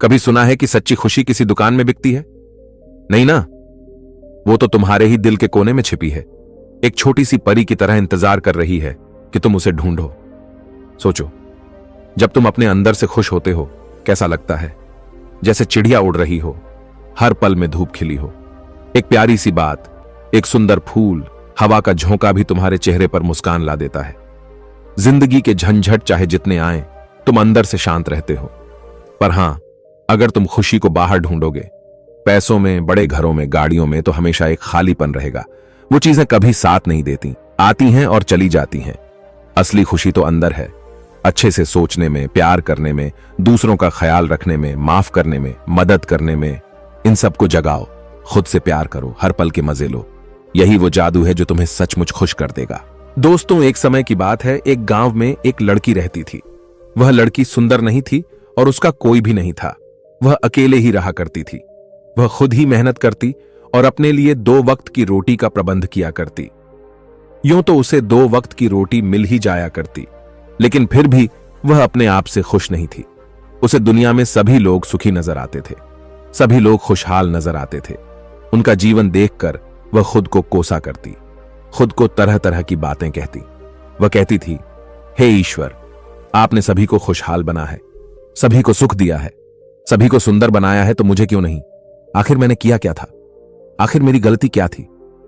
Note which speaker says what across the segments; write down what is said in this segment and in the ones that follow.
Speaker 1: कभी सुना है कि सच्ची खुशी किसी दुकान में बिकती है? नहीं ना। वो तो तुम्हारे ही दिल के कोने में छिपी है, एक छोटी सी परी की तरह इंतजार कर रही है कि तुम उसे ढूंढो। सोचो, जब तुम अपने अंदर से खुश होते हो कैसा लगता है? जैसे चिड़िया उड़ रही हो, हर पल में धूप खिली हो। एक प्यारी सी बात, एक सुंदर फूल, हवा का झोंका भी तुम्हारे चेहरे पर मुस्कान ला देता है। जिंदगी के झंझट चाहे जितने आए, तुम अंदर से शांत रहते हो। पर हां, अगर तुम खुशी को बाहर ढूंढोगे, पैसों में, बड़े घरों में, गाड़ियों में, तो हमेशा एक खालीपन रहेगा। वो चीजें कभी साथ नहीं देती, आती हैं और चली जाती हैं। असली खुशी तो अंदर है, अच्छे से सोचने में, प्यार करने में, दूसरों का ख्याल रखने में, माफ करने में, मदद करने में। इन सबको जगाओ, खुद से प्यार करो, हर पल के मजे लो। यही वो जादू है जो तुम्हें सचमुच खुश कर देगा। दोस्तों, एक समय की बात है, एक गांव में एक लड़की रहती थी। वह लड़की सुंदर नहीं थी और उसका कोई भी नहीं था। वह अकेले ही रहा करती थी। वह खुद ही मेहनत करती और अपने लिए 2 वक्त की रोटी का प्रबंध किया करती। यूं तो उसे 2 वक्त की रोटी मिल ही जाया करती, लेकिन फिर भी वह अपने आप से खुश नहीं थी। उसे दुनिया में सभी लोग सुखी नजर आते थे, सभी लोग खुशहाल नजर आते थे। उनका जीवन देखकर वह खुद को कोसा करती, खुद को तरह तरह की बातें कहती। वह कहती थी, हे ईश्वर, आपने सभी को खुशहाल बना है, सभी को सुख दिया है, सभी को सुंदर बनाया है, तो मुझे क्यों नहीं? आखिर मैंने किया क्या था? आखिर मेरी गलती क्या थी?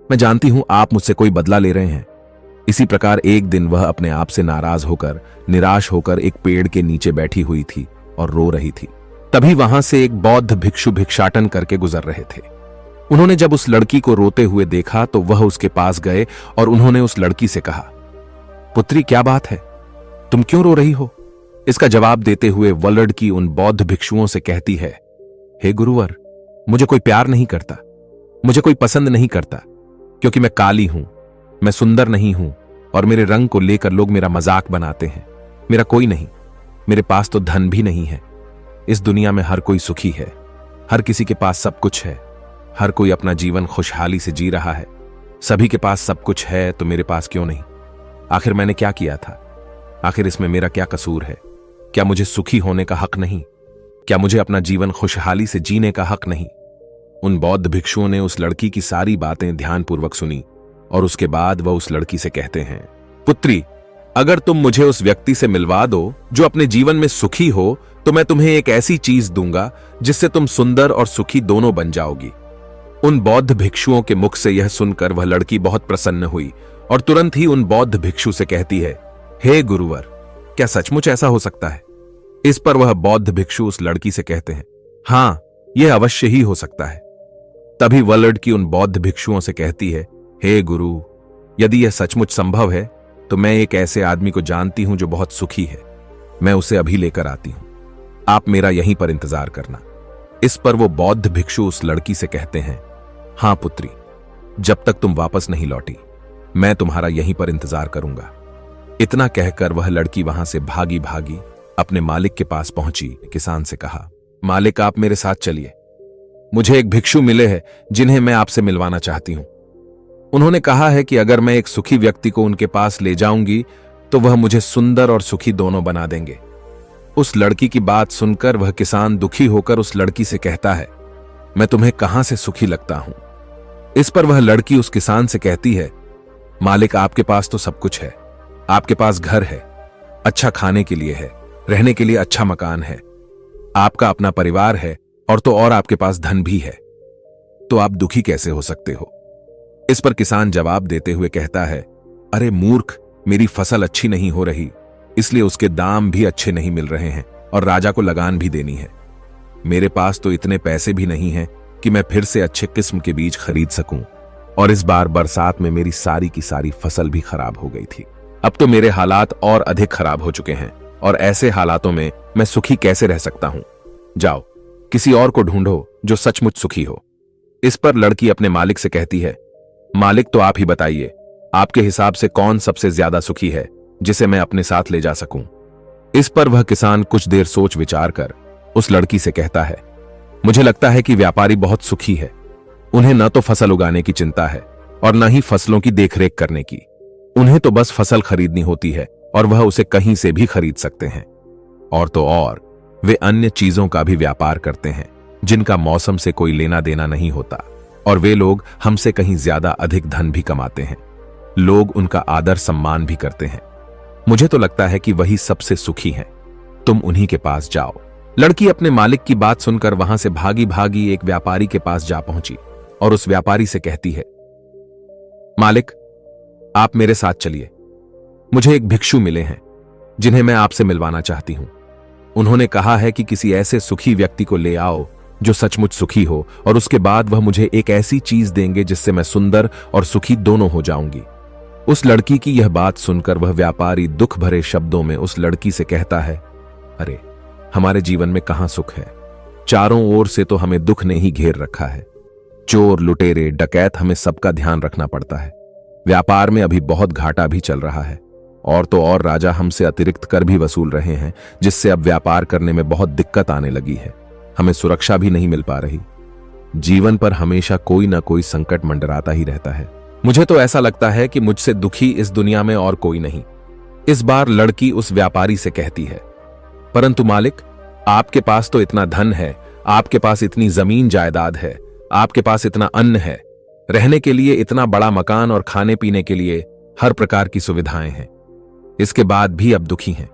Speaker 1: मैं जानती हूं आप मुझसे कोई बदला ले रहे हैं। इसी प्रकार एक दिन वह अपने आप से नाराज होकर, निराश होकर एक पेड़ के नीचे बैठी हुई थी और रो रही थी। तभी वहां से एक बौद्ध भिक्षु भिक्षाटन करके गुजर रहे थे। उन्होंने जब उस लड़की को रोते हुए देखा तो वह उसके पास गए और उन्होंने उस लड़की से कहा, पुत्री, क्या बात है? तुम क्यों रो रही हो? इसका जवाब देते हुए वह लड़की उन बौद्ध भिक्षुओं से कहती है, हे गुरुवर, मुझे कोई प्यार नहीं करता, मुझे कोई पसंद नहीं करता, क्योंकि मैं काली हूं, मैं सुंदर नहीं हूं और मेरे रंग को लेकर लोग मेरा मजाक बनाते हैं। मेरा कोई नहीं, मेरे पास तो धन भी नहीं है। इस दुनिया में हर कोई सुखी है, हर किसी के पास सब कुछ है, हर कोई अपना जीवन खुशहाली से जी रहा है। सभी के पास सब कुछ है तो मेरे पास क्यों नहीं? आखिर मैंने क्या किया था? आखिर इसमें मेरा क्या कसूर है? क्या मुझे सुखी होने का हक नहीं? क्या मुझे अपना जीवन खुशहाली से जीने का हक नहीं? उन बौद्ध भिक्षुओं ने उस लड़की की सारी बातें ध्यानपूर्वक सुनी और उसके बाद वह उस लड़की से कहते हैं, पुत्री, अगर तुम मुझे उस व्यक्ति से मिलवा दो जो अपने जीवन में सुखी हो, तो मैं तुम्हें एक ऐसी चीज दूंगा जिससे तुम सुंदर और सुखी दोनों बन जाओगी। उन बौद्ध भिक्षुओं के मुख से यह सुनकर वह लड़की बहुत प्रसन्न हुई और तुरंत ही उन बौद्ध भिक्षु से कहती है, हे गुरुवर, क्या सचमुच ऐसा हो सकता है? इस पर वह बौद्ध भिक्षु उस लड़की से कहते हैं, हां, यह अवश्य ही हो सकता है। तभी वह लड़की उन बौद्ध भिक्षुओं से कहती है, हे गुरु, यदि यह सचमुच संभव है तो मैं एक ऐसे आदमी को जानती हूं जो बहुत सुखी है। मैं उसे अभी लेकर आती हूं, आप मेरा यहीं पर इंतजार करना। इस पर वो बौद्ध भिक्षु उस लड़की से कहते हैं, हां पुत्री, जब तक तुम वापस नहीं लौटी मैं तुम्हारा यहीं पर इंतजार करूंगा। इतना कहकर वह लड़की वहां से भागी भागी अपने मालिक के पास पहुंची। किसान से कहा, मालिक, आप मेरे साथ चलिए, मुझे एक भिक्षु मिले हैं जिन्हें मैं आपसे मिलवाना चाहती हूं। उन्होंने कहा है कि अगर मैं एक सुखी व्यक्ति को उनके पास ले जाऊंगी तो वह मुझे सुंदर और सुखी दोनों बना देंगे। उस लड़की की बात सुनकर वह किसान दुखी होकर उस लड़की से कहता है, मैं तुम्हें कहां से सुखी लगता हूं? इस पर वह लड़की उस किसान से कहती है, मालिक, आपके पास तो सब कुछ है, आपके पास घर है, अच्छा खाने के लिए है, रहने के लिए अच्छा मकान है, आपका अपना परिवार है और तो और आपके पास धन भी है, तो आप दुखी कैसे हो सकते हो? इस पर किसान जवाब देते हुए कहता है, अरे मूर्ख, मेरी फसल अच्छी नहीं हो रही, इसलिए उसके दाम भी अच्छे नहीं मिल रहे हैं और राजा को लगान भी देनी है। मेरे पास तो इतने पैसे भी नहीं हैं कि मैं फिर से अच्छे किस्म के बीज खरीद सकूं, और इस बार बरसात में मेरी सारी की सारी फसल भी खराब हो गई थी। अब तो मेरे हालात और अधिक खराब हो चुके हैं और ऐसे हालातों में मैं सुखी कैसे रह सकता हूं? जाओ, किसी और को ढूंढो जो सचमुच सुखी हो। इस पर लड़की अपने मालिक से कहती है, मालिक, तो आप ही बताइए, आपके हिसाब से कौन सबसे ज्यादा सुखी है जिसे मैं अपने साथ ले जा सकूं? इस पर वह किसान कुछ देर सोच विचार कर उस लड़की से कहता है, मुझे लगता है कि व्यापारी बहुत सुखी है। उन्हें न तो फसल उगाने की चिंता है और न ही फसलों की देखरेख करने की। उन्हें तो बस फसल खरीदनी होती है और वह उसे कहीं से भी खरीद सकते हैं। और तो और वे अन्य चीजों का भी व्यापार करते हैं जिनका मौसम से कोई लेना देना नहीं होता, और वे लोग हमसे कहीं ज्यादा अधिक धन भी कमाते हैं। लोग उनका आदर सम्मान भी करते हैं। मुझे तो लगता है कि वही सबसे सुखी हैं। तुम उन्हीं के पास जाओ। लड़की अपने मालिक की बात सुनकर वहां से भागी भागी एक व्यापारी के पास जा पहुंची और उस व्यापारी से कहती है, मालिक, आप मेरे साथ चलिए। मुझे एक भिक्षु मिले हैं जिन्हें मैं आपसे मिलवाना चाहती हूं। उन्होंने कहा है कि किसी ऐसे सुखी व्यक्ति को ले आओ जो सचमुच सुखी हो, और उसके बाद वह मुझे एक ऐसी चीज देंगे जिससे मैं सुंदर और सुखी दोनों हो जाऊंगी। उस लड़की की यह बात सुनकर वह व्यापारी दुख भरे शब्दों में उस लड़की से कहता है, अरे, हमारे जीवन में कहां सुख है? चारों ओर से तो हमें दुख ने ही घेर रखा है। चोर, लुटेरे, डकैत, हमें सबका ध्यान रखना पड़ता है। व्यापार में अभी बहुत घाटा भी चल रहा है, और तो और राजा हमसे अतिरिक्त कर भी वसूल रहे हैं, जिससे अब व्यापार करने में बहुत दिक्कत आने लगी है। हमें सुरक्षा भी नहीं मिल पा रही। जीवन पर हमेशा कोई ना कोई संकट मंडराता ही रहता है। मुझे तो ऐसा लगता है कि मुझसे दुखी इस दुनिया में और कोई नहीं। इस बार लड़की उस व्यापारी से कहती है, परंतु मालिक, आपके पास तो इतना धन है, आपके पास इतनी जमीन जायदाद है, आपके पास इतना अन्न है, रहने के लिए इतना बड़ा मकान और खाने पीने के लिए हर प्रकार की सुविधाएं हैं, इसके बाद भी अब दुखी हैं।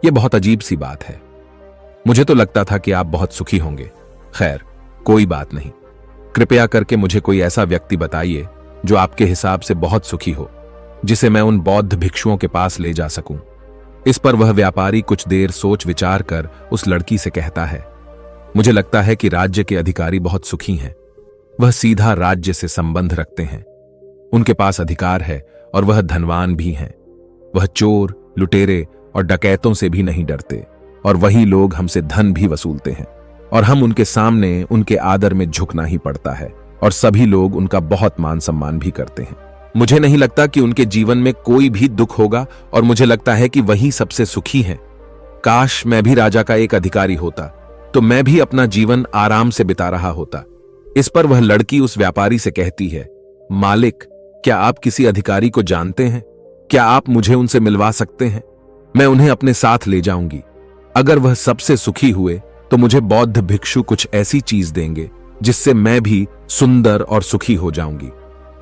Speaker 1: यह बहुत अजीब सी बात है। मुझे तो लगता था कि आप बहुत सुखी होंगे। खैर, कोई बात नहीं। कृपया करके मुझे कोई ऐसा व्यक्ति बताइए जो आपके हिसाब से बहुत सुखी हो, जिसे मैं उन बौद्ध भिक्षुओं के पास ले जा सकूं। इस पर वह व्यापारी कुछ देर सोच विचार कर उस लड़की से कहता है, मुझे लगता है कि राज्य के अधिकारी बहुत सुखी हैं। वह सीधा राज्य से संबंध रखते हैं, उनके पास अधिकार है और वह धनवान भी हैं। वह चोर, लुटेरे और डकैतों से भी नहीं डरते, और वही लोग हमसे धन भी वसूलते हैं, और हम उनके सामने उनके आदर में झुकना ही पड़ता है, और सभी लोग उनका बहुत मान सम्मान भी करते हैं। मुझे नहीं लगता कि उनके जीवन में कोई भी दुख होगा, और मुझे लगता है कि वही सबसे सुखी हैं। काश मैं भी राजा का एक अधिकारी होता, तो मैं भी अपना जीवन आराम से बिता रहा होता। इस पर वह लड़की उस व्यापारी से कहती है, मालिक, क्या आप किसी अधिकारी को जानते हैं? क्या आप मुझे उनसे मिलवा सकते हैं? मैं उन्हें अपने साथ ले जाऊंगी। अगर वह सबसे सुखी हुए तो मुझे बौद्ध भिक्षु कुछ ऐसी चीज देंगे जिससे मैं भी सुंदर और सुखी हो जाऊंगी।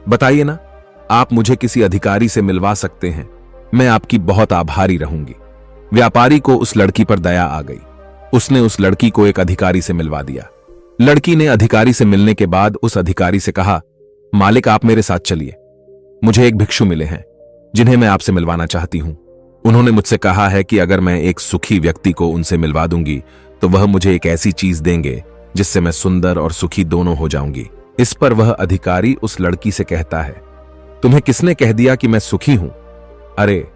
Speaker 1: बताइए ना, आप मुझे किसी अधिकारी से मिलवा सकते हैं? मैं आपकी बहुत आभारी रहूंगी। व्यापारी को उस लड़की पर दया आ गई। उसने उस लड़की को एक अधिकारी से मिलवा दिया। लड़की ने अधिकारी से मिलने के बाद उस अधिकारी से कहा, मालिक, आप मेरे साथ चलिए। मुझे एक भिक्षु मिले हैं जिन्हें मैं आपसे मिलवाना चाहती हूं। उन्होंने मुझसे कहा है कि अगर मैं एक सुखी व्यक्ति को उनसे मिलवा दूंगी तो वह मुझे एक ऐसी चीज देंगे जिससे मैं सुंदर और सुखी दोनों हो जाऊंगी। इस पर वह अधिकारी उस लड़की से कहता है, तुम्हें किसने कह दिया कि मैं सुखी हूं? अरे,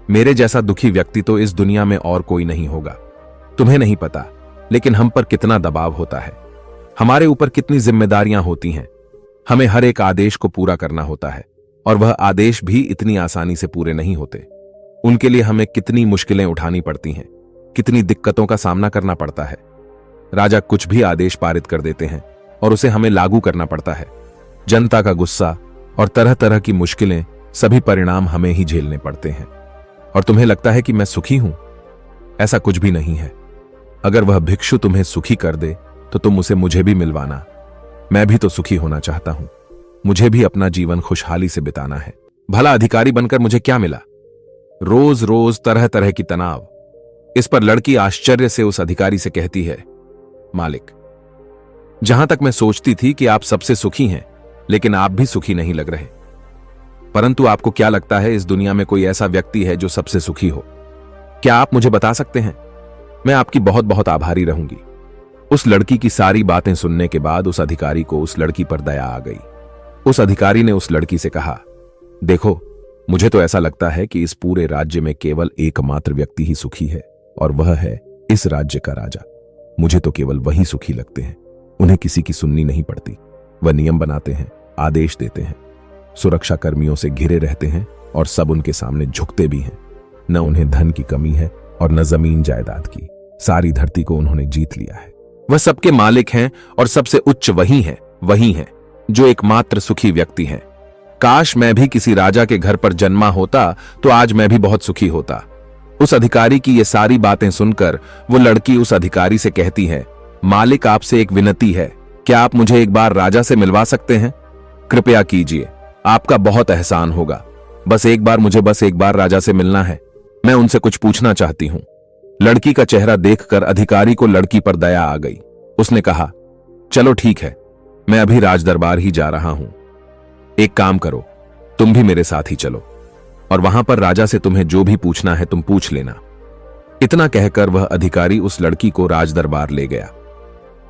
Speaker 1: मेरे जैसा दुखी व्यक्ति तो इस दुनिया में और कोई नहीं होगा। तुम्हें नहीं पता, लेकिन हम पर कितना दबाव होता है, हमारे ऊपर कितनी जिम्मेदारियां होती हैं। हमें हर एक आदेश को पूरा करना होता है, और वह आदेश भी इतनी आसानी से पूरे नहीं होते। उनके लिए हमें कितनी मुश्किलें उठानी पड़ती हैं, कितनी दिक्कतों का सामना करना पड़ता है। राजा कुछ भी आदेश पारित कर देते हैं और उसे हमें लागू करना पड़ता है। जनता का गुस्सा और तरह तरह की मुश्किलें, सभी परिणाम हमें ही झेलने पड़ते हैं। और तुम्हें लगता है कि मैं सुखी हूं? ऐसा कुछ भी नहीं है। अगर वह भिक्षु तुम्हें सुखी कर दे तो तुम उसे मुझे भी मिलवाना। मैं भी तो सुखी होना चाहता हूं। मुझे भी अपना जीवन खुशहाली से बिताना है। भला अधिकारी बनकर मुझे क्या मिला? रोज रोज तरह तरह की तनाव। इस पर लड़की आश्चर्य से उस अधिकारी से कहती है, मालिक, जहां तक मैं सोचती थी कि आप सबसे सुखी हैं, लेकिन आप भी सुखी नहीं लग रहे। परंतु आपको क्या लगता है इस दुनिया में कोई ऐसा व्यक्ति है जो सबसे सुखी हो? क्या आप मुझे बता सकते हैं? मैं आपकी बहुत बहुत आभारी रहूंगी। उस लड़की की सारी बातें सुनने के बाद उस अधिकारी को उस लड़की पर दया आ गई। उस अधिकारी ने उस लड़की से कहा, देखो, मुझे तो ऐसा लगता है कि इस पूरे राज्य में केवल एकमात्र व्यक्ति ही सुखी है, और वह है इस राज्य का राजा। मुझे तो केवल वही सुखी लगते हैं। उन्हें किसी की सुननी नहीं पड़ती। वह नियम बनाते हैं, आदेश देते हैं, सुरक्षा कर्मियों से घिरे रहते हैं, और सब उनके सामने झुकते भी हैं। न उन्हें धन की कमी है और न जमीन जायदाद की। सारी धरती को उन्होंने जीत लिया है। वह सबके मालिक हैं, और सबसे उच्च वही हैं जो एकमात्र सुखी व्यक्ति हैं। काश मैं भी किसी राजा के घर पर जन्मा होता तो आज मैं भी बहुत सुखी होता। उस अधिकारी की ये सारी बातें सुनकर वो लड़की उस अधिकारी से कहती है, मालिक आपसे एक विनती है, क्या आप मुझे एक बार राजा से मिलवा सकते हैं? कृपया कीजिए, आपका बहुत एहसान होगा। बस एक बार राजा से मिलना है, मैं उनसे कुछ पूछना चाहती हूं। लड़की का चेहरा देखकर अधिकारी को लड़की पर दया आ गई। उसने कहा, चलो ठीक है, मैं अभी राजदरबार ही जा रहा हूं। एक काम करो, तुम भी मेरे साथ ही चलो और वहां पर राजा से तुम्हें जो भी पूछना है तुम पूछ लेना। इतना कहकर वह अधिकारी उस लड़की को राजदरबार ले गया।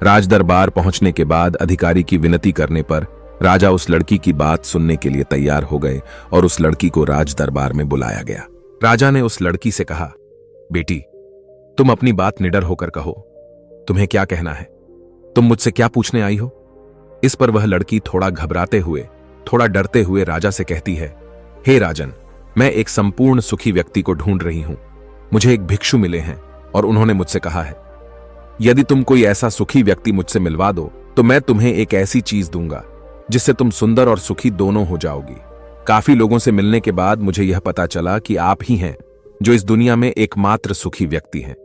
Speaker 1: राजदरबार पहुंचने के बाद अधिकारी की विनती करने पर राजा उस लड़की की बात सुनने के लिए तैयार हो गए और उस लड़की को राजदरबार में बुलाया गया। राजा ने उस लड़की से कहा, बेटी, तुम अपनी बात निडर होकर कहो, तुम्हें क्या कहना है? तुम मुझसे क्या पूछने आई हो? इस पर वह लड़की थोड़ा घबराते हुए, थोड़ा डरते हुए राजा से कहती है, हे राजन, मैं एक संपूर्ण सुखी व्यक्ति को ढूंढ रही हूं। मुझे एक भिक्षु मिले हैं और उन्होंने मुझसे कहा है, यदि तुम कोई ऐसा सुखी व्यक्ति मुझसे मिलवा दो तो मैं तुम्हें एक ऐसी चीज दूंगा जिससे तुम सुंदर और सुखी दोनों हो जाओगी। काफी लोगों से मिलने के बाद मुझे यह पता चला कि आप ही हैं जो इस दुनिया में एकमात्र सुखी व्यक्ति हैं।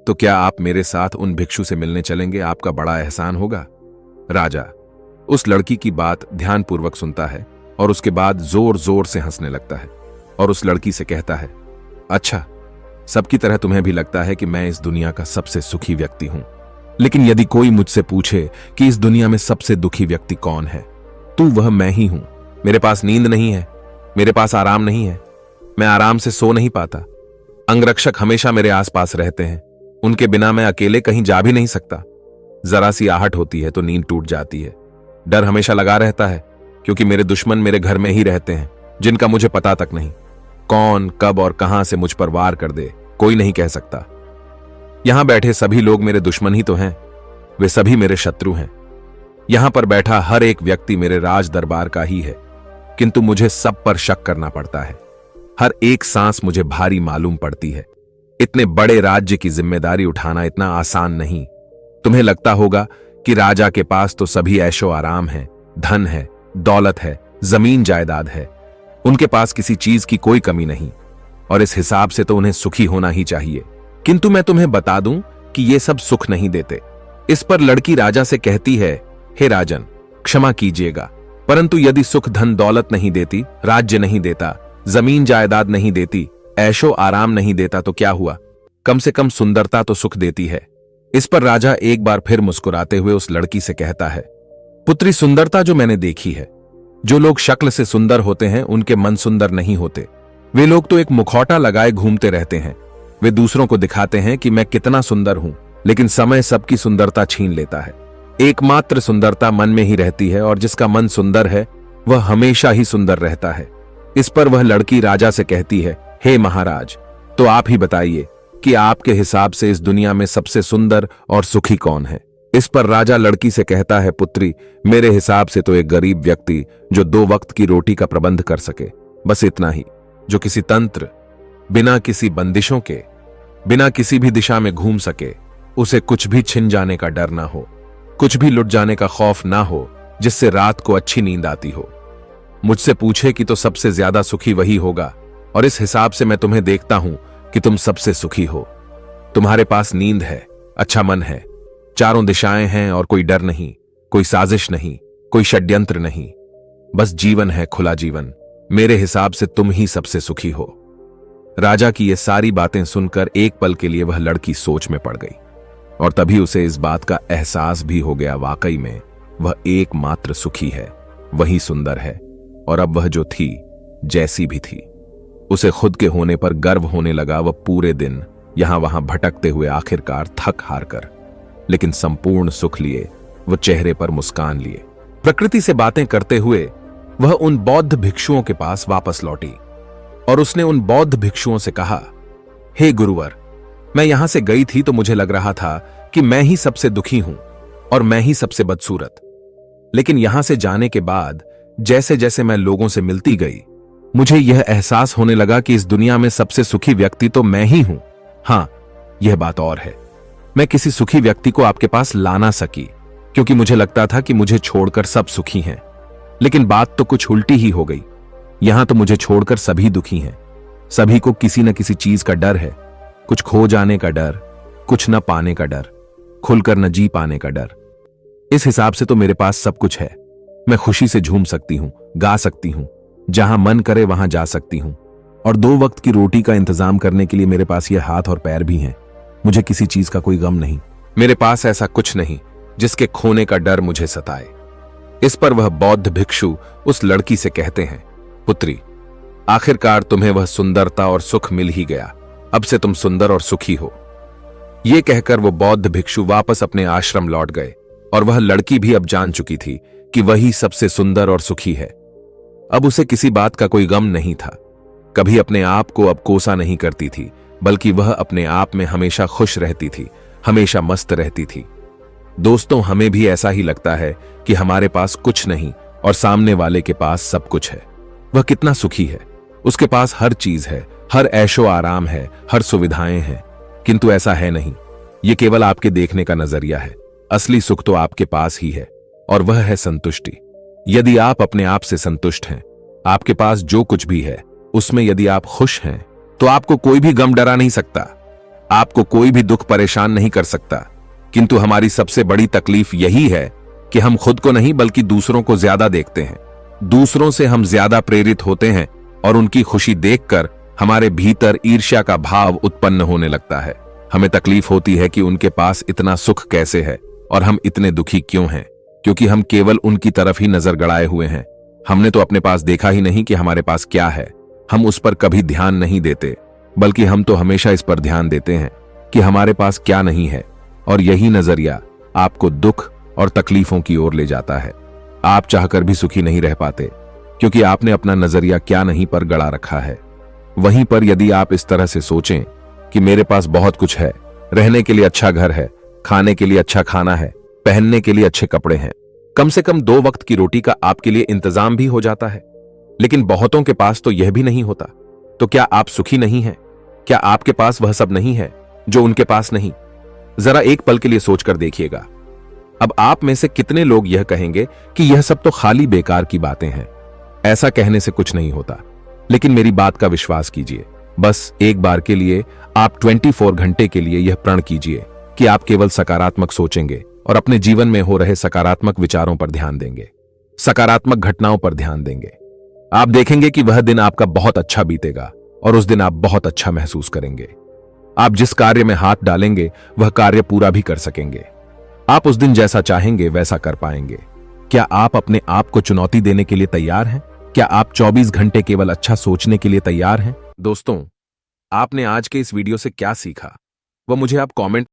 Speaker 1: तो क्या आप मेरे साथ उन भिक्षु से मिलने चलेंगे? आपका बड़ा एहसान होगा। राजा उस लड़की की बात ध्यानपूर्वक सुनता है और उसके बाद जोर जोर से हंसने लगता है और उस लड़की से कहता है, अच्छा, सबकी तरह तुम्हें भी लगता है कि मैं इस दुनिया का सबसे सुखी व्यक्ति हूं, लेकिन यदि कोई मुझसे पूछे कि इस दुनिया में सबसे दुखी व्यक्ति कौन है, तो वह मैं ही हूं। मेरे पास नींद नहीं है, मेरे पास आराम नहीं है, मैं आराम से सो नहीं पाता। अंगरक्षक हमेशा मेरे आसपास रहते हैं, उनके बिना मैं अकेले कहीं जा भी नहीं सकता। जरा सी आहट होती है तो नींद टूट जाती है। डर हमेशा लगा रहता है क्योंकि मेरे दुश्मन मेरे घर में ही रहते हैं, जिनका मुझे पता तक नहीं। कौन, कब और कहां से मुझ पर वार कर दे कोई नहीं कह सकता। यहां बैठे सभी लोग मेरे दुश्मन ही तो हैं, वे सभी मेरे शत्रु हैं। यहां पर बैठा हर एक व्यक्ति मेरे राज दरबार का ही है, किंतु मुझे सब पर शक करना पड़ता है। हर एक सांस मुझे भारी मालूम पड़ती है। इतने बड़े राज्य की जिम्मेदारी उठाना इतना आसान नहीं। तुम्हें लगता होगा कि राजा के पास तो सभी ऐशो आराम है, धन है, दौलत है, जमीन जायदाद है, उनके पास किसी चीज की कोई कमी नहीं और इस हिसाब से तो उन्हें सुखी होना ही चाहिए। किंतु मैं तुम्हें बता दूं कि ये सब सुख नहीं देते। इस पर लड़की राजा से कहती है, हे राजन, क्षमा कीजिएगा, परंतु यदि सुख धन दौलत नहीं देती, राज्य नहीं देता, जमीन जायदाद नहीं देती, ऐशो आराम नहीं देता तो क्या हुआ? कम से कम सुंदरता तो सुख देती है। इस पर राजा एक बार फिर मुस्कुराते हुए उस लड़की से कहता है, पुत्री, सुंदरता जो मैंने देखी है, जो लोग शक्ल से सुंदर होते हैं उनके मन सुंदर नहीं होते। वे लोग तो एक मुखौटा लगाए घूमते रहते हैं। वे दूसरों को दिखाते हैं कि मैं कितना सुंदर हूं, लेकिन समय सबकी सुंदरता छीन लेता है। एकमात्र सुंदरता मन में ही रहती है और जिसका मन सुंदर है वह हमेशा ही सुंदर रहता है। इस पर वह लड़की राजा से कहती है, हे महाराज, तो आप ही बताइए कि आपके हिसाब से इस दुनिया में सबसे सुंदर और सुखी कौन है? इस पर राजा लड़की से कहता है, पुत्री, मेरे हिसाब से तो एक गरीब व्यक्ति जो 2 वक्त की रोटी का प्रबंध कर सके, बस इतना ही, जो किसी तंत्र, बिना किसी बंदिशों के, बिना किसी भी दिशा में घूम सके, उसे कुछ भी छिन जाने का डर ना हो, कुछ भी लुट जाने का खौफ ना हो, जिससे रात को अच्छी नींद आती हो। मुझसे पूछे कि तो सबसे ज्यादा सुखी वही होगा और इस हिसाब से मैं तुम्हें देखता हूं कि तुम सबसे सुखी हो। तुम्हारे पास नींद है, अच्छा मन है, चारों दिशाएं हैं और कोई डर नहीं, कोई साजिश नहीं, कोई षड्यंत्र नहीं, बस जीवन है, खुला जीवन। मेरे हिसाब से तुम ही सबसे सुखी हो। राजा की ये सारी बातें सुनकर एक पल के लिए वह लड़की सोच में पड़ गई और तभी उसे इस बात का एहसास भी हो गया, वाकई में वह एकमात्र सुखी है, वही सुंदर है। और अब वह जो थी, जैसी भी थी, उसे खुद के होने पर गर्व होने लगा। वह पूरे दिन यहां वहां भटकते हुए आखिरकार थक हार कर, लेकिन संपूर्ण सुख लिए, वह चेहरे पर मुस्कान लिए, प्रकृति से बातें करते हुए वह उन बौद्ध भिक्षुओं के पास वापस लौटी और उसने उन बौद्ध भिक्षुओं से कहा, हे गुरुवर, मैं यहां से गई थी तो मुझे लग रहा था कि मैं ही सबसे दुखी हूं और मैं ही सबसे बदसूरत, लेकिन यहां से जाने के बाद जैसे जैसे मैं लोगों से मिलती गई, मुझे यह एहसास होने लगा कि इस दुनिया में सबसे सुखी व्यक्ति तो मैं ही हूं। हां, यह बात और है, मैं किसी सुखी व्यक्ति को आपके पास ला ना सकी क्योंकि मुझे लगता था कि मुझे छोड़कर सब सुखी हैं, लेकिन बात तो कुछ उल्टी ही हो गई। यहां तो मुझे छोड़कर सभी दुखी हैं, सभी को किसी न किसी चीज का डर है, कुछ खो जाने का डर, कुछ न पाने का डर, खुलकर न जी पाने का डर। इस हिसाब से तो मेरे पास सब कुछ है। मैं खुशी से झूम सकती हूं, गा सकती हूं, जहां मन करे वहां जा सकती हूं, और 2 वक्त की रोटी का इंतजाम करने के लिए मेरे पास ये हाथ और पैर भी हैं। मुझे किसी चीज का कोई गम नहीं। मेरे पास ऐसा कुछ नहीं जिसके खोने का डर मुझे सताए। इस पर वह बौद्ध भिक्षु उस लड़की से कहते हैं, पुत्री, आखिरकार तुम्हें वह सुंदरता और सुख मिल ही गया। अब से तुम सुंदर और सुखी हो। यह कहकर वो बौद्ध भिक्षु वापस अपने आश्रम लौट गए, और वह लड़की भी अब जान चुकी थी कि वही सबसे सुंदर और सुखी है। अब उसे किसी बात का कोई गम नहीं था। कभी अपने आप को अब कोसा नहीं करती थी, बल्कि वह अपने आप में हमेशा खुश रहती थी, हमेशा मस्त रहती थी। दोस्तों, हमें भी ऐसा ही लगता है कि हमारे पास कुछ नहीं और सामने वाले के पास सब कुछ है। वह कितना सुखी है, उसके पास हर चीज है, हर ऐशो आराम है, हर सुविधाएं हैं। किंतु ऐसा है नहीं। यह केवल आपके देखने का नजरिया है। असली सुख तो आपके पास ही है, और वह है संतुष्टि। यदि आप अपने आप से संतुष्ट हैं, आपके पास जो कुछ भी है उसमें यदि आप खुश हैं, तो आपको कोई भी गम डरा नहीं सकता, आपको कोई भी दुख परेशान नहीं कर सकता। किंतु हमारी सबसे बड़ी तकलीफ यही है कि हम खुद को नहीं बल्कि दूसरों को ज्यादा देखते हैं। दूसरों से हम ज्यादा प्रेरित होते हैं, और उनकी खुशी देखकर हमारे भीतर ईर्ष्या का भाव उत्पन्न होने लगता है। हमें तकलीफ होती है कि उनके पास इतना सुख कैसे है और हम इतने दुखी क्यों हैं, क्योंकि हम केवल उनकी तरफ ही नजर गड़ाए हुए हैं। हमने तो अपने पास देखा ही नहीं कि हमारे पास क्या है। हम उस पर कभी ध्यान नहीं देते, बल्कि हम तो हमेशा इस पर ध्यान देते हैं कि हमारे पास क्या नहीं है, और यही नजरिया आपको दुख और तकलीफों की ओर ले जाता है। आप चाहकर भी सुखी नहीं रह पाते, क्योंकि आपने अपना नजरिया क्या नहीं पर गड़ा रखा है। वहीं पर यदि आप इस तरह से सोचें कि मेरे पास बहुत कुछ है, रहने के लिए अच्छा घर है, खाने के लिए अच्छा खाना है, पहनने के लिए अच्छे कपड़े हैं, कम से कम 2 वक्त की रोटी का आपके लिए इंतजाम भी हो जाता है, लेकिन बहुतों के पास तो यह भी नहीं होता, तो क्या आप सुखी नहीं हैं? क्या आपके पास वह सब नहीं है जो उनके पास नहीं? जरा एक पल के लिए सोचकर देखिएगा। अब आप में से कितने लोग यह कहेंगे कि यह सब तो खाली बेकार की बातें हैं, ऐसा कहने से कुछ नहीं होता। लेकिन मेरी बात का विश्वास कीजिए। बस एक बार के लिए आप 24 घंटे के लिए यह प्रण कीजिए कि आप केवल सकारात्मक सोचेंगे और अपने जीवन में हो रहे सकारात्मक विचारों पर ध्यान देंगे, सकारात्मक घटनाओं पर ध्यान देंगे। आप देखेंगे कि वह दिन आपका बहुत अच्छा बीतेगा, और उस दिन आप बहुत अच्छा महसूस करेंगे। आप जिस कार्य में हाथ डालेंगे वह कार्य पूरा भी कर सकेंगे। आप उस दिन जैसा चाहेंगे वैसा कर पाएंगे। क्या आप अपने आप को चुनौती देने के लिए तैयार हैं? क्या आप 24 घंटे केवल अच्छा सोचने के लिए तैयार हैं? दोस्तों, आपने आज के इस वीडियो से क्या सीखा, वह मुझे आप कमेंट